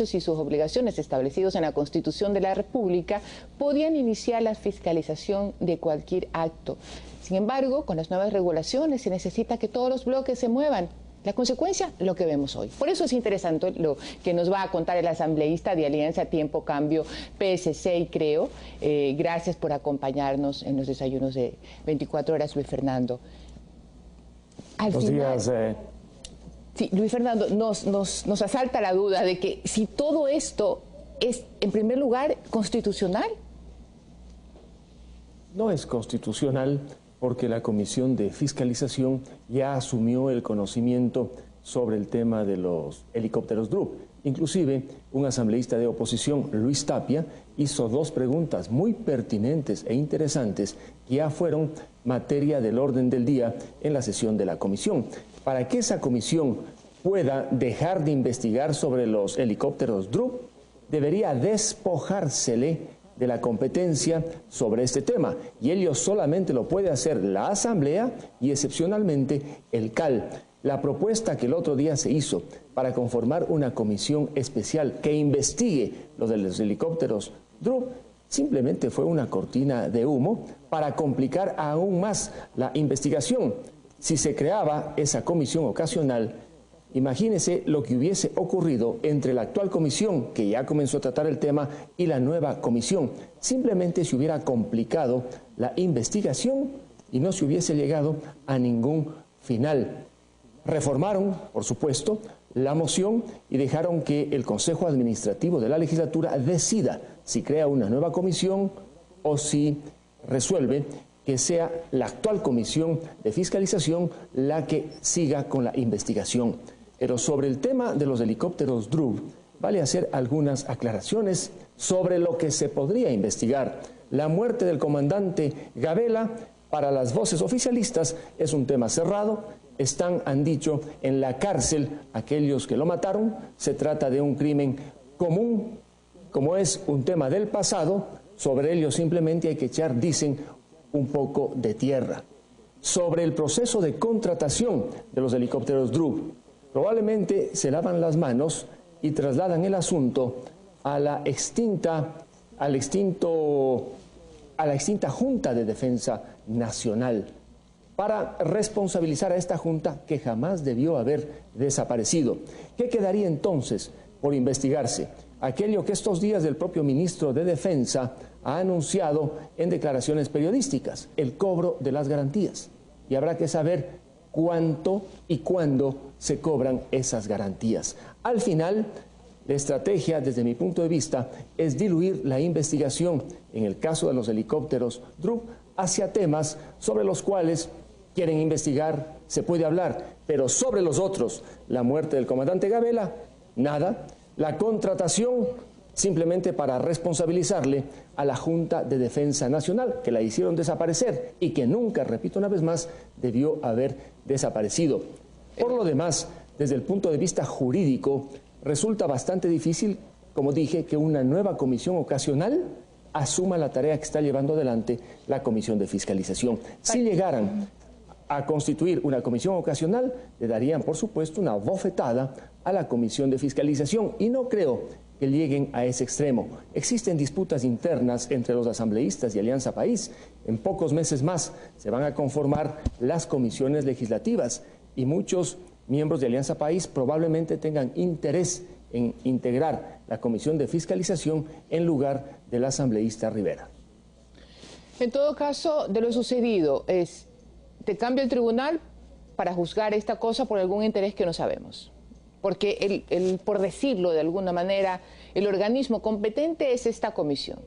y sus obligaciones establecidos en la Constitución de la República, podían iniciar la fiscalización de cualquier acto. Sin embargo, con las nuevas regulaciones se necesita que todos los bloques se muevan. La consecuencia, lo que vemos hoy. Por eso es interesante lo que nos va a contar el asambleísta de Alianza Tiempo Cambio, PSC y Creo. Gracias por acompañarnos en los desayunos de 24 horas, Luis Fernando. Buenos días. Sí, Luis Fernando, nos asalta la duda de que si todo esto es, en primer lugar, constitucional. No es constitucional porque la Comisión de Fiscalización ya asumió el conocimiento sobre el tema de los helicópteros Drup. Inclusive, un asambleísta de oposición, Luis Tapia, hizo dos preguntas muy pertinentes e interesantes que ya fueron materia del orden del día en la sesión de la comisión. Para que esa comisión pueda dejar de investigar sobre los helicópteros Drup, debería despojársele de la competencia sobre este tema. Y ello solamente lo puede hacer la Asamblea y excepcionalmente el CAL. La propuesta que el otro día se hizo para conformar una comisión especial que investigue lo de los helicópteros Drup simplemente fue una cortina de humo para complicar aún más la investigación. Si se creaba esa comisión ocasional, imagínese lo que hubiese ocurrido entre la actual comisión, que ya comenzó a tratar el tema, y la nueva comisión. Simplemente se hubiera complicado la investigación y no se hubiese llegado a ningún final. Reformaron, por supuesto, la moción y dejaron que el Consejo Administrativo de la Legislatura decida si crea una nueva comisión o si resuelve que sea la actual Comisión de Fiscalización la que siga con la investigación. Pero sobre el tema de los helicópteros Drup, vale hacer algunas aclaraciones sobre lo que se podría investigar. La muerte del comandante Gabela, para las voces oficialistas, es un tema cerrado. Están, han dicho, en la cárcel aquellos que lo mataron. Se trata de un crimen común. Como es un tema del pasado, sobre ello simplemente hay que echar, dicen, un poco de tierra. Sobre el proceso de contratación de los helicópteros Drup, probablemente se lavan las manos y trasladan el asunto a la extinta Junta de Defensa Nacional para responsabilizar a esta Junta que jamás debió haber desaparecido. ¿Qué quedaría entonces por investigarse? Aquello que estos días el propio ministro de Defensa ha anunciado en declaraciones periodísticas, el cobro de las garantías. Y habrá que saber cuánto y cuándo se cobran esas garantías. Al final, la estrategia, desde mi punto de vista, es diluir la investigación, en el caso de los helicópteros Drup, hacia temas sobre los cuales quieren investigar, se puede hablar, pero sobre los otros, la muerte del comandante Gabela, nada. La contratación, simplemente para responsabilizarle a la Junta de Defensa Nacional, que la hicieron desaparecer y que nunca, repito una vez más, debió haber desaparecido. Por lo demás, desde el punto de vista jurídico, resulta bastante difícil, como dije, que una nueva comisión ocasional asuma la tarea que está llevando adelante la Comisión de Fiscalización. Si llegaran a constituir una comisión ocasional, le darían, por supuesto, una bofetada a la Comisión de Fiscalización y no creo que lleguen a ese extremo. Existen disputas internas entre los asambleístas y Alianza País. En pocos meses más se van a conformar las comisiones legislativas y muchos miembros de Alianza País probablemente tengan interés en integrar la Comisión de Fiscalización en lugar del asambleísta Rivera. En todo caso, de lo sucedido, te cambia el tribunal para juzgar esta cosa por algún interés que no sabemos. Porque, por decirlo de alguna manera, el organismo competente es esta comisión.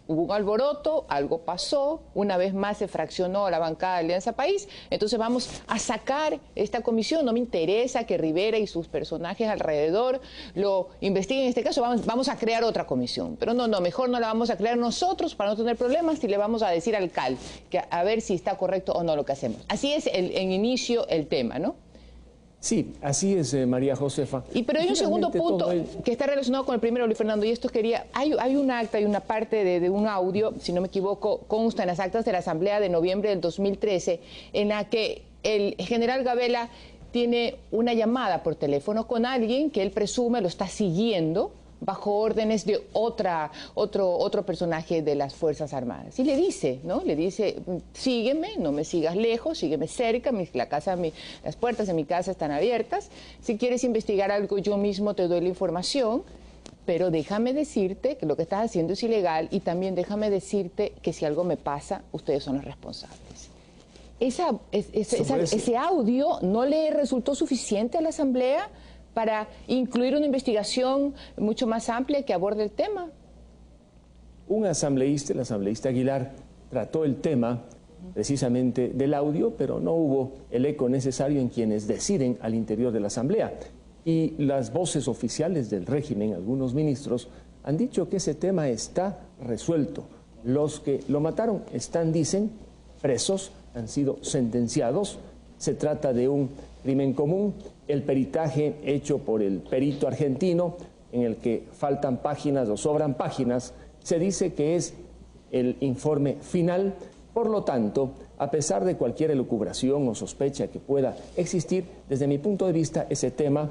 Hubo un alboroto, algo pasó, una vez más se fraccionó la bancada de Alianza País, entonces vamos a sacar esta comisión. No me interesa que Rivera y sus personajes alrededor lo investiguen en este caso, vamos a crear otra comisión. Pero no, mejor no la vamos a crear nosotros para no tener problemas y le vamos a decir al CAL que a ver si está correcto o no lo que hacemos. Así es en inicio el tema, ¿no? Sí, así es, María Josefa. Pero hay un segundo punto que está relacionado con el primero, Luis Fernando, y esto quería... Hay un acta, hay una parte de un audio, si no me equivoco, consta en las actas de la Asamblea de noviembre del 2013, en la que el general Gabela tiene una llamada por teléfono con alguien que él presume lo está siguiendo bajo órdenes de otro personaje de las Fuerzas Armadas. Y le dice, ¿no? Le dice, sígueme, no me sigas lejos, sígueme cerca, las puertas de mi casa están abiertas. Si quieres investigar algo, yo mismo te doy la información, pero déjame decirte que lo que estás haciendo es ilegal y también déjame decirte que si algo me pasa, ustedes son los responsables. Ese audio no le resultó suficiente a la Asamblea para incluir una investigación mucho más amplia que aborde el tema. Un asambleísta, el asambleísta Aguilar, trató el tema precisamente del audio, pero no hubo el eco necesario en quienes deciden al interior de la Asamblea. Y las voces oficiales del régimen, algunos ministros, han dicho que ese tema está resuelto. Los que lo mataron están, dicen, presos, han sido sentenciados. Se trata de un crimen común. El peritaje hecho por el perito argentino, en el que faltan páginas o sobran páginas, se dice que es el informe final. Por lo tanto, a pesar de cualquier elucubración o sospecha que pueda existir, desde mi punto de vista, ese tema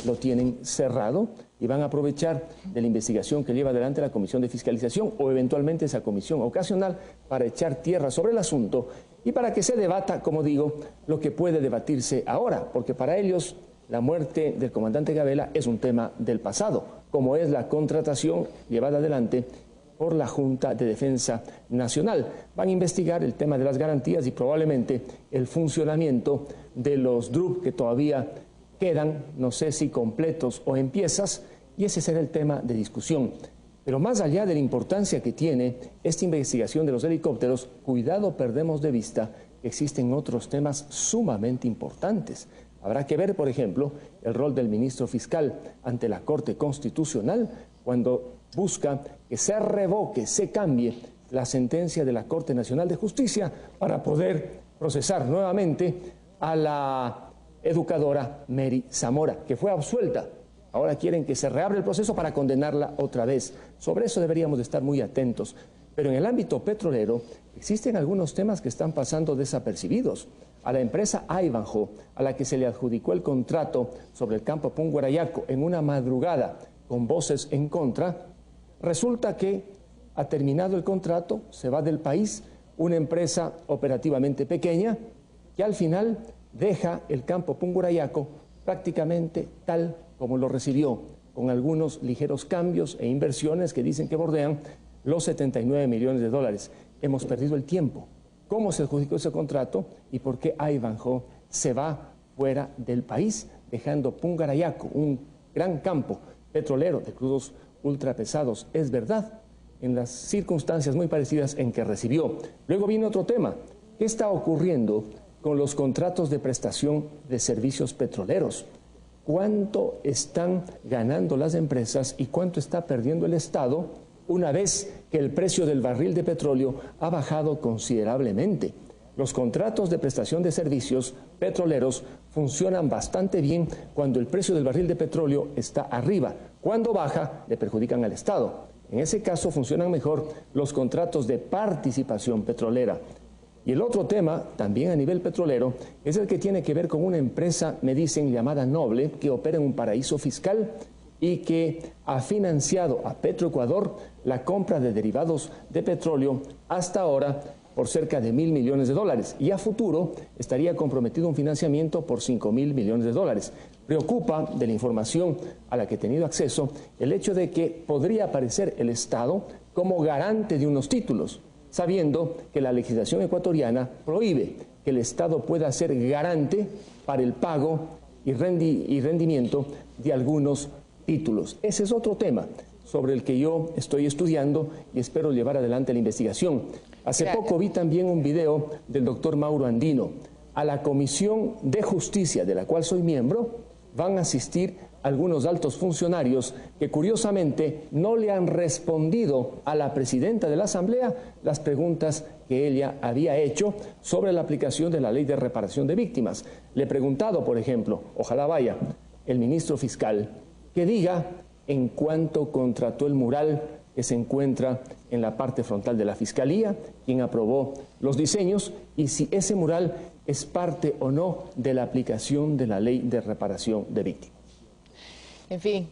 lo tienen cerrado y van a aprovechar de la investigación que lleva adelante la Comisión de Fiscalización o eventualmente esa comisión ocasional para echar tierra sobre el asunto y para que se debata, como digo, lo que puede debatirse ahora, porque para ellos la muerte del comandante Gabela es un tema del pasado, como es la contratación llevada adelante por la Junta de Defensa Nacional. Van a investigar el tema de las garantías y probablemente el funcionamiento de los DRUP que todavía quedan, no sé si completos o en piezas, y ese será el tema de discusión. Pero más allá de la importancia que tiene esta investigación de los helicópteros, cuidado, perdemos de vista que existen otros temas sumamente importantes. Habrá que ver, por ejemplo, el rol del ministro fiscal ante la Corte Constitucional cuando busca que se revoque, se cambie la sentencia de la Corte Nacional de Justicia para poder procesar nuevamente a la educadora Mary Zamora, que fue absuelta. Ahora quieren que se reabra el proceso para condenarla otra vez. Sobre eso deberíamos de estar muy atentos. Pero en el ámbito petrolero existen algunos temas que están pasando desapercibidos. A la empresa Ivanhoe, a la que se le adjudicó el contrato sobre el campo Punguarayaco en una madrugada con voces en contra, resulta que ha terminado el contrato, se va del país, una empresa operativamente pequeña que al final deja el campo Punguarayaco prácticamente tal como lo recibió, con algunos ligeros cambios e inversiones que dicen que bordean los 79 millones de dólares. Hemos perdido el tiempo. ¿Cómo se adjudicó ese contrato y por qué Ivanhoe se va fuera del país, dejando Punguarayaco, un gran campo petrolero de crudos ultrapesados? Es verdad, en las circunstancias muy parecidas en que recibió. Luego viene otro tema. ¿Qué está ocurriendo con los contratos de prestación de servicios petroleros? ¿Cuánto están ganando las empresas y cuánto está perdiendo el Estado una vez que el precio del barril de petróleo ha bajado considerablemente? Los contratos de prestación de servicios petroleros funcionan bastante bien cuando el precio del barril de petróleo está arriba. Cuando baja, le perjudican al Estado. En ese caso funcionan mejor los contratos de participación petrolera. Y el otro tema, también a nivel petrolero, es el que tiene que ver con una empresa, me dicen, llamada Noble, que opera en un paraíso fiscal y que ha financiado a Petroecuador la compra de derivados de petróleo hasta ahora por cerca de $1.000 millones y a futuro estaría comprometido un financiamiento por $5.000 millones. Preocupa, de la información a la que he tenido acceso, el hecho de que podría aparecer el Estado como garante de unos títulos, sabiendo que la legislación ecuatoriana prohíbe que el Estado pueda ser garante para el pago y rendimiento de algunos títulos. Ese es otro tema sobre el que yo estoy estudiando y espero llevar adelante la investigación. Hace poco vi también un video del doctor Mauro Andino. A la Comisión de Justicia, de la cual soy miembro, van a asistir algunos altos funcionarios que curiosamente no le han respondido a la presidenta de la Asamblea las preguntas que ella había hecho sobre la aplicación de la Ley de Reparación de Víctimas. Le he preguntado, por ejemplo, ojalá vaya el ministro fiscal, que diga en cuánto contrató el mural que se encuentra en la parte frontal de la Fiscalía, quien aprobó los diseños y si ese mural es parte o no de la aplicación de la Ley de Reparación de Víctimas. En fin,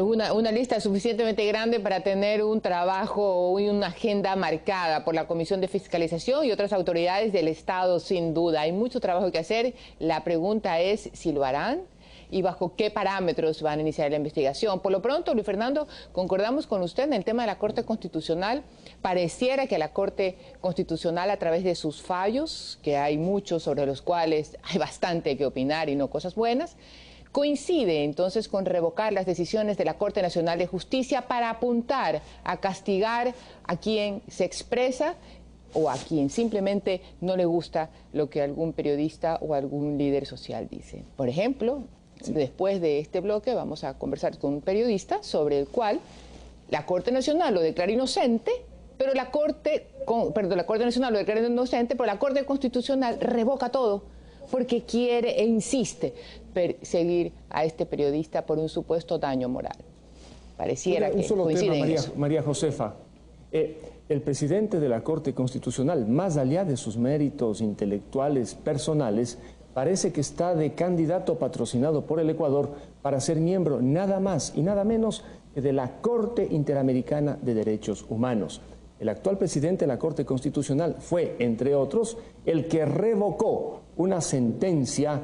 una lista suficientemente grande para tener un trabajo y una agenda marcada por la Comisión de Fiscalización y otras autoridades del Estado, sin duda. Hay mucho trabajo que hacer. La pregunta es si lo harán y bajo qué parámetros van a iniciar la investigación. Por lo pronto, Luis Fernando, concordamos con usted en el tema de la Corte Constitucional. Pareciera que la Corte Constitucional, a través de sus fallos, que hay muchos sobre los cuales hay bastante que opinar y no cosas buenas, coincide entonces con revocar las decisiones de la Corte Nacional de Justicia para apuntar a castigar a quien se expresa o a quien simplemente no le gusta lo que algún periodista o algún líder social dice. Por ejemplo, después de este bloque vamos a conversar con un periodista sobre el cual la Corte Nacional lo declara inocente, pero la Corte Nacional lo declara inocente, pero la Corte Constitucional revoca todo porque quiere e insiste perseguir a este periodista por un supuesto daño moral. Pareciera que coinciden en eso. María Josefa, el presidente de la Corte Constitucional, más allá de sus méritos intelectuales personales, parece que está de candidato patrocinado por el Ecuador para ser miembro nada más y nada menos que de la Corte Interamericana de Derechos Humanos. El actual presidente de la Corte Constitucional fue, entre otros, el que revocó una sentencia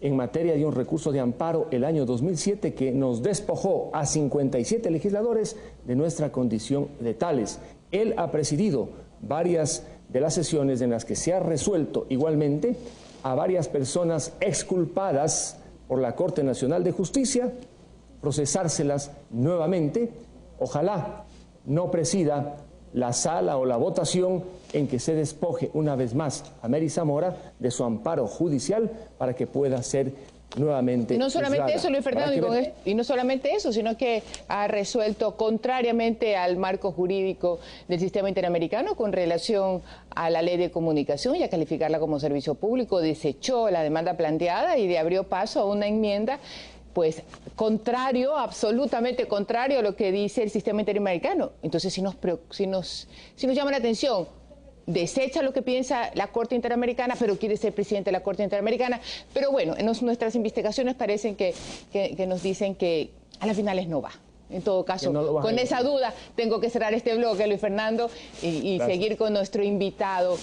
en materia de un recurso de amparo el año 2007 que nos despojó a 57 legisladores de nuestra condición de tales. Él ha presidido varias de las sesiones en las que se ha resuelto igualmente a varias personas exculpadas por la Corte Nacional de Justicia, procesárselas nuevamente. Ojalá no presida la sala o la votación en que se despoje una vez más a Mary Zamora de su amparo judicial para que pueda ser nuevamente y no solamente juzgada. eso, Luis Fernando, y no solamente eso, sino que ha resuelto contrariamente al marco jurídico del sistema interamericano con relación a la ley de comunicación y a calificarla como servicio público, desechó la demanda planteada y abrió paso a una enmienda pues contrario, absolutamente contrario a lo que dice el sistema interamericano. Entonces, si nos llama la atención, desecha lo que piensa la Corte Interamericana, pero quiere ser presidente de la Corte Interamericana. Pero bueno, nuestras investigaciones parecen que nos dicen que a las finales no va. En todo caso, con esa duda tengo que cerrar este bloque, Luis Fernando, y seguir con nuestro invitado.